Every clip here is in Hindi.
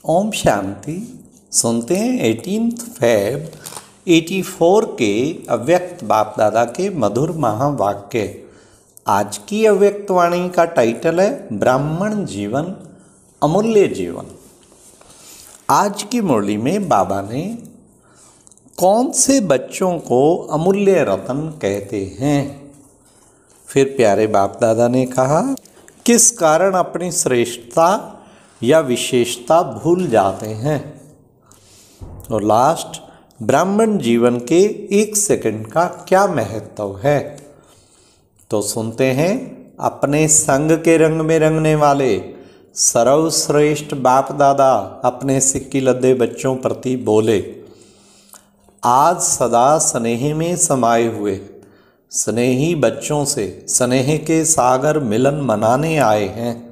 ओम शांति। सुनते हैं 18 फेब 84 के अव्यक्त बाप दादा के मधुर महावाक्य। आज की अव्यक्त वाणी का टाइटल है ब्राह्मण जीवन अमूल्य जीवन। आज की मुरली में बाबा ने कौन से बच्चों को अमूल्य रतन कहते हैं। फिर प्यारे बाप दादा ने कहा किस कारण अपनी श्रेष्ठता या विशेषता भूल जाते हैं। और लास्ट ब्राह्मण जीवन के 1 सेकंड का क्या महत्व है। तो सुनते हैं अपने संग के रंग में रंगने वाले सर्वश्रेष्ठ बाप दादा अपने सिक्की लद्दे बच्चों प्रति बोले। आज सदा स्नेह में समाये हुए स्नेही बच्चों से स्नेह के सागर मिलन मनाने आए हैं।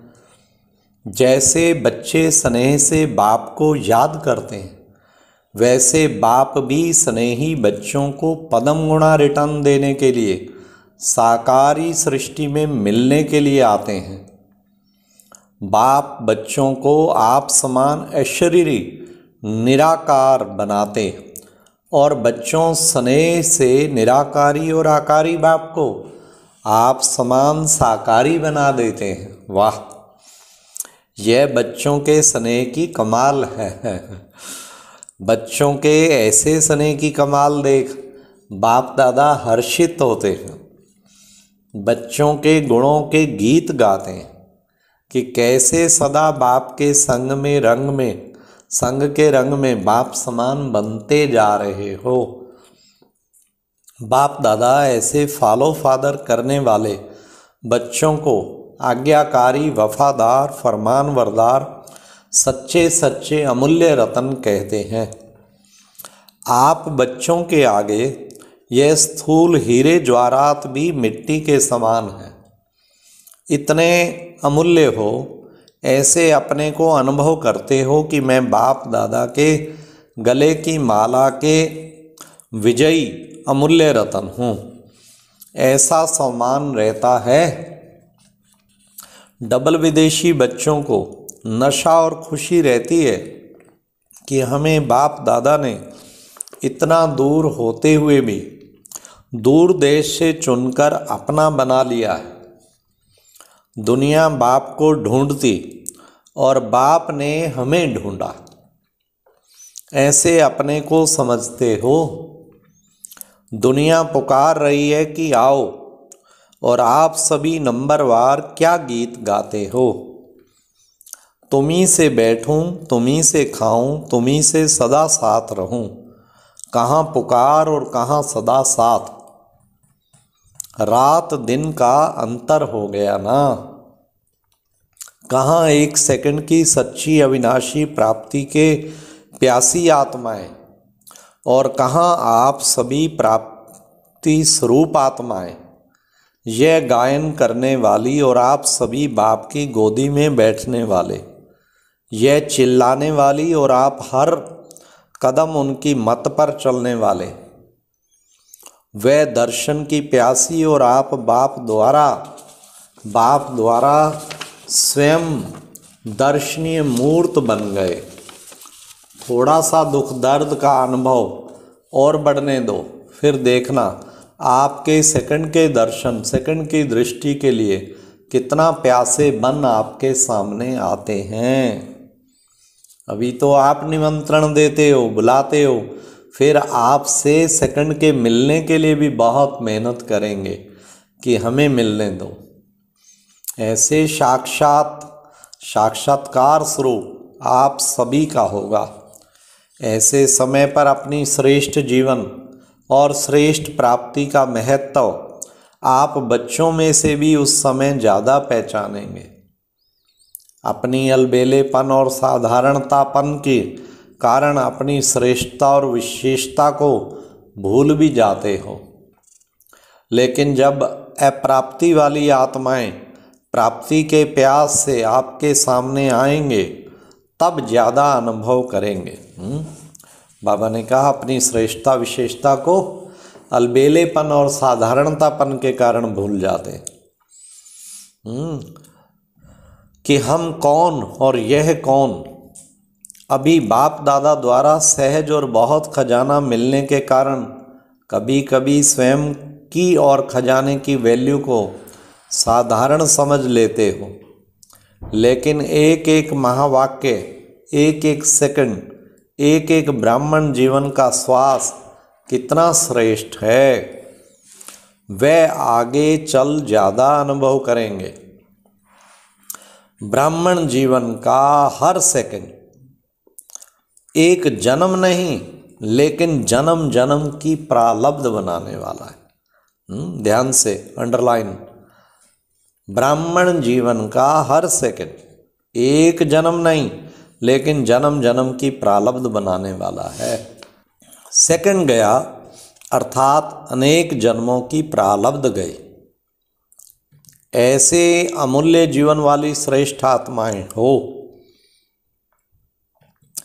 जैसे बच्चे स्नेह से बाप को याद करते हैं, वैसे बाप भी स्नेही बच्चों को पदम गुणा रिटर्न देने के लिए साकारी सृष्टि में मिलने के लिए आते हैं। बाप बच्चों को आप समान अशरीरी निराकार बनाते और बच्चों स्नेह से निराकारी और आकारी बाप को आप समान साकारी बना देते हैं। वाह, यह बच्चों के स्नेह की कमाल है। बच्चों के ऐसे स्नेह की कमाल देख बाप दादा हर्षित होते हैं। बच्चों के गुणों के गीत गाते हैं कि कैसे सदा बाप के संग के रंग में बाप समान बनते जा रहे हो। बाप दादा ऐसे फॉलो फादर करने वाले बच्चों को आज्ञाकारी, वफादार, फरमानबरदार, सच्चे सच्चे अमूल्य रतन कहते हैं। आप बच्चों के आगे यह स्थूल हीरे ज्वारात भी मिट्टी के समान हैं। इतने अमूल्य हो, ऐसे अपने को अनुभव करते हो कि मैं बाप दादा के गले की माला के विजयी अमूल्य रतन हूँ, ऐसा सम्मान रहता है। डबल विदेशी बच्चों को नशा और खुशी रहती है कि हमें बाप दादा ने इतना दूर होते हुए भी दूर देश से चुनकर अपना बना लिया है। दुनिया बाप को ढूंढती और बाप ने हमें ढूंढा, ऐसे अपने को समझते हो। दुनिया पुकार रही है कि आओ, और आप सभी नंबरवार क्या गीत गाते हो। तुम्ही से बैठूं, तुम्ही से खाऊं, तुम्ही से सदा साथ रहूं। कहाँ पुकार और कहाँ सदा साथ, रात दिन का अंतर हो गया ना। कहाँ 1 सेकंड की सच्ची अविनाशी प्राप्ति के प्यासी आत्माएं, और कहाँ आप सभी प्राप्ति स्वरूप आत्माएं, यह गायन करने वाली और आप सभी बाप की गोदी में बैठने वाले, यह चिल्लाने वाली और आप हर कदम उनकी मत पर चलने वाले, वह दर्शन की प्यासी और आप बाप द्वारा स्वयं दर्शनीय मूर्त बन गए। थोड़ा सा दुख दर्द का अनुभव और बढ़ने दो, फिर देखना आपके सेकंड के दर्शन, सेकंड की दृष्टि के लिए कितना प्यासे बन आपके सामने आते हैं। अभी तो आप निमंत्रण देते हो, बुलाते हो, फिर आपसे सेकंड के मिलने के लिए भी बहुत मेहनत करेंगे कि हमें मिलने दो। ऐसे साक्षात्कार स्वरूप आप सभी का होगा। ऐसे समय पर अपनी श्रेष्ठ जीवन और श्रेष्ठ प्राप्ति का महत्व आप बच्चों में से भी उस समय ज़्यादा पहचानेंगे। अपनी अलबेलेपन और साधारणतापन के कारण अपनी श्रेष्ठता और विशेषता को भूल भी जाते हो। लेकिन जब अप्राप्ति वाली आत्माएं प्राप्ति के प्यास से आपके सामने आएंगे, तब ज़्यादा अनुभव करेंगे। बाबा ने कहा अपनी श्रेष्ठता विशेषता को अलबेलेपन और साधारणतापन के कारण भूल जाते कि हम कौन और यह कौन। अभी बाप दादा द्वारा सहज और बहुत खजाना मिलने के कारण कभी कभी स्वयं की और खजाने की वैल्यू को साधारण समझ लेते हो, लेकिन एक एक महावाक्य, एक एक सेकंड, एक एक ब्राह्मण जीवन का श्वास कितना श्रेष्ठ है, वह आगे चल ज़्यादा अनुभव करेंगे। ब्राह्मण जीवन का हर सेकंड एक जन्म नहीं, लेकिन जन्म जन्म की प्रारब्ध बनाने वाला है। ध्यान से अंडरलाइन, ब्राह्मण जीवन का हर सेकंड एक जन्म नहीं, लेकिन जन्म जन्म की प्रारब्ध बनाने वाला है। सेकंड गया अर्थात अनेक जन्मों की प्रारब्ध गई। ऐसे अमूल्य जीवन वाली श्रेष्ठ आत्माएं हो,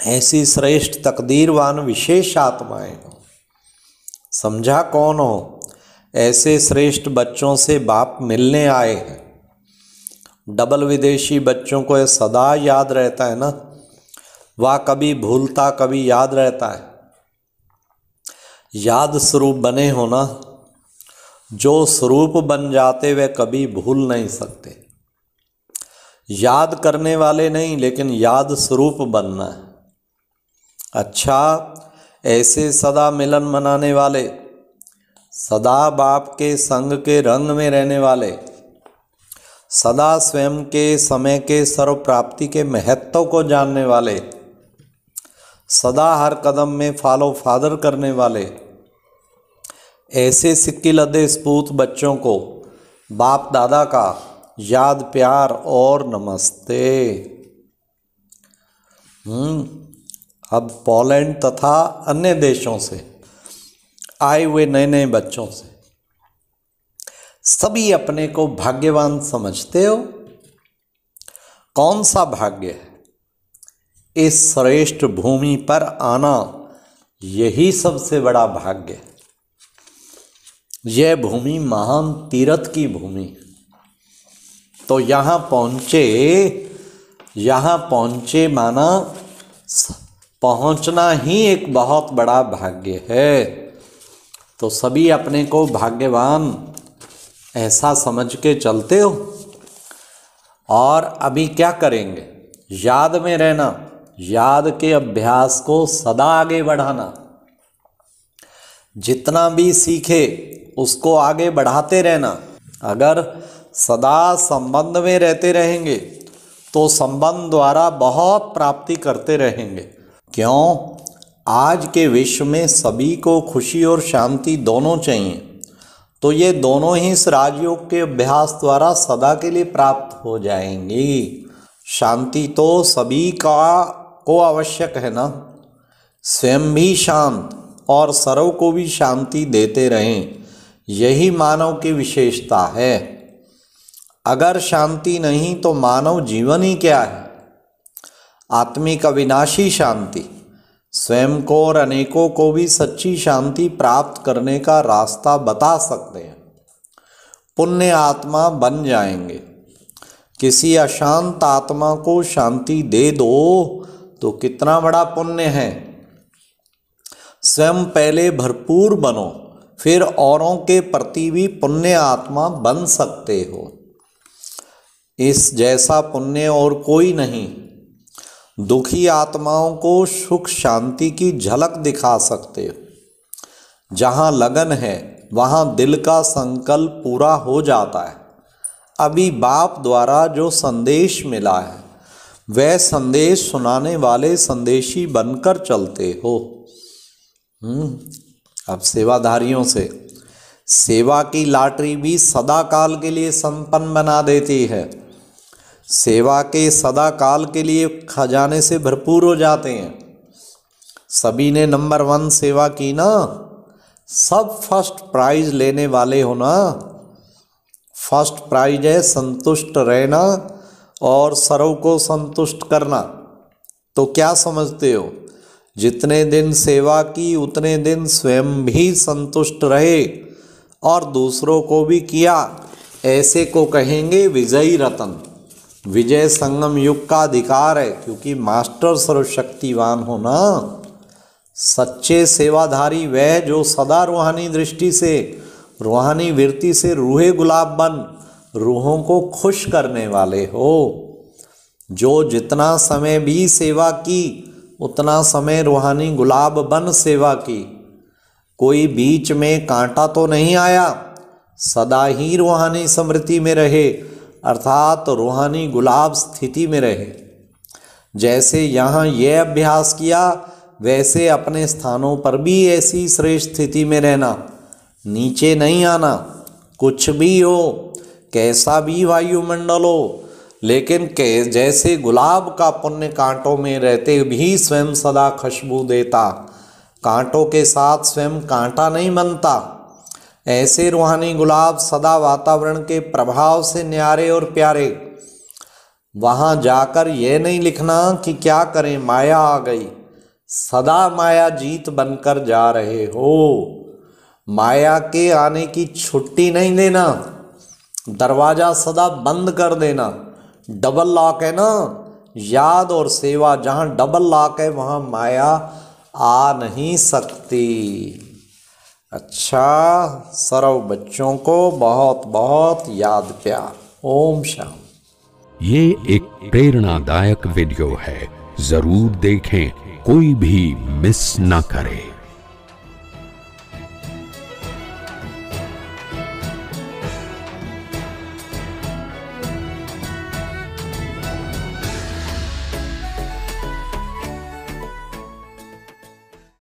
ऐसी श्रेष्ठ तकदीरवान विशेष आत्माएं हो। समझा कौन हो? ऐसे श्रेष्ठ बच्चों से बाप मिलने आए हैं। डबल विदेशी बच्चों को सदा याद रहता है ना, वह कभी भूलता कभी याद रहता है। याद स्वरूप बने हो ना, जो स्वरूप बन जाते वे कभी भूल नहीं सकते। याद करने वाले नहीं, लेकिन याद स्वरूप बनना है। अच्छा, ऐसे सदा मिलन मनाने वाले, सदा बाप के संग के रंग में रहने वाले, सदा स्वयं के समय के सर्व प्राप्ति के महत्व को जानने वाले, सदा हर कदम में फॉलो फादर करने वाले, ऐसे सिक्की लदे स्पूत बच्चों को बाप दादा का याद प्यार और नमस्ते। अब पोलैंड तथा अन्य देशों से आए हुए नए नए बच्चों से सभी अपने को भाग्यवान समझते हो। कौन सा भाग्य है? इस श्रेष्ठ भूमि पर आना, यही सबसे बड़ा भाग्य है। यह भूमि महान तीर्थ की भूमि है। तो यहाँ पहुँचे माना पहुँचना ही एक बहुत बड़ा भाग्य है। तो सभी अपने को भाग्यवान ऐसा समझ के चलते हो। और अभी क्या करेंगे? याद में रहना, याद के अभ्यास को सदा आगे बढ़ाना। जितना भी सीखे उसको आगे बढ़ाते रहना। अगर सदा संबंध में रहते रहेंगे तो संबंध द्वारा बहुत प्राप्ति करते रहेंगे। क्यों? आज के विश्व में सभी को खुशी और शांति दोनों चाहिए। तो ये दोनों ही इस राजयोग के अभ्यास द्वारा सदा के लिए प्राप्त हो जाएंगी। शांति तो सभी को आवश्यक है ना। स्वयं भी शांत और सर्व को भी शांति देते रहें, यही मानव की विशेषता है। अगर शांति नहीं तो मानव जीवन ही क्या है? आत्मिक अविनाशी शांति स्वयं को और अनेकों को भी सच्ची शांति प्राप्त करने का रास्ता बता सकते हैं। पुण्य आत्मा बन जाएंगे। किसी अशांत आत्मा को शांति दे दो तो कितना बड़ा पुण्य है। स्वयं पहले भरपूर बनो, फिर औरों के प्रति भी पुण्य आत्मा बन सकते हो। इस जैसा पुण्य और कोई नहीं। दुखी आत्माओं को सुख शांति की झलक दिखा सकते हो। जहाँ लगन है वहाँ दिल का संकल्प पूरा हो जाता है। अभी बाप द्वारा जो संदेश मिला है वह संदेश सुनाने वाले संदेशी बनकर चलते हो। अब सेवाधारियों से सेवा की लॉटरी भी सदा काल के लिए संपन्न बना देती है। सेवा के सदा काल के लिए खजाने से भरपूर हो जाते हैं। सभी ने नंबर 1 सेवा की ना, सब फर्स्ट प्राइज लेने वाले हो ना। फर्स्ट प्राइज है संतुष्ट रहना और सर्व को संतुष्ट करना। तो क्या समझते हो? जितने दिन सेवा की उतने दिन स्वयं भी संतुष्ट रहे और दूसरों को भी किया। ऐसे को कहेंगे विजयी रतन। विजय संगम युग का अधिकार है, क्योंकि मास्टर सर्वशक्तिवान हो ना। सच्चे सेवाधारी वह जो सदा रूहानी दृष्टि से, रूहानी वृत्ति से रूहे गुलाब बन रूहों को खुश करने वाले हो। जो जितना समय भी सेवा की उतना समय रूहानी गुलाब बन सेवा की। कोई बीच में कांटा तो नहीं आया, सदा ही रूहानी स्मृति में रहे, अर्थात रूहानी गुलाब स्थिति में रहे। जैसे यहाँ यह अभ्यास किया वैसे अपने स्थानों पर भी ऐसी श्रेष्ठ स्थिति में रहना, नीचे नहीं आना। कुछ भी हो, कैसा भी वायुमंडल हो, लेकिन जैसे गुलाब का पुण्य कांटों में रहते भी स्वयं सदा खुशबू देता, कांटों के साथ स्वयं कांटा नहीं बनता, ऐसे रूहानी गुलाब सदा वातावरण के प्रभाव से न्यारे और प्यारे। वहाँ जाकर यह नहीं लिखना कि क्या करें माया आ गई, सदा माया जीत बनकर जा रहे हो। माया के आने की छुट्टी नहीं देना, दरवाजा सदा बंद कर देना। डबल लॉक है ना, याद और सेवा, जहाँ डबल लॉक है वहाँ माया आ नहीं सकती। अच्छा, सर्व बच्चों को बहुत बहुत याद प्यार। ओम शांति। ये एक प्रेरणादायक वीडियो है, जरूर देखें, कोई भी मिस ना करे।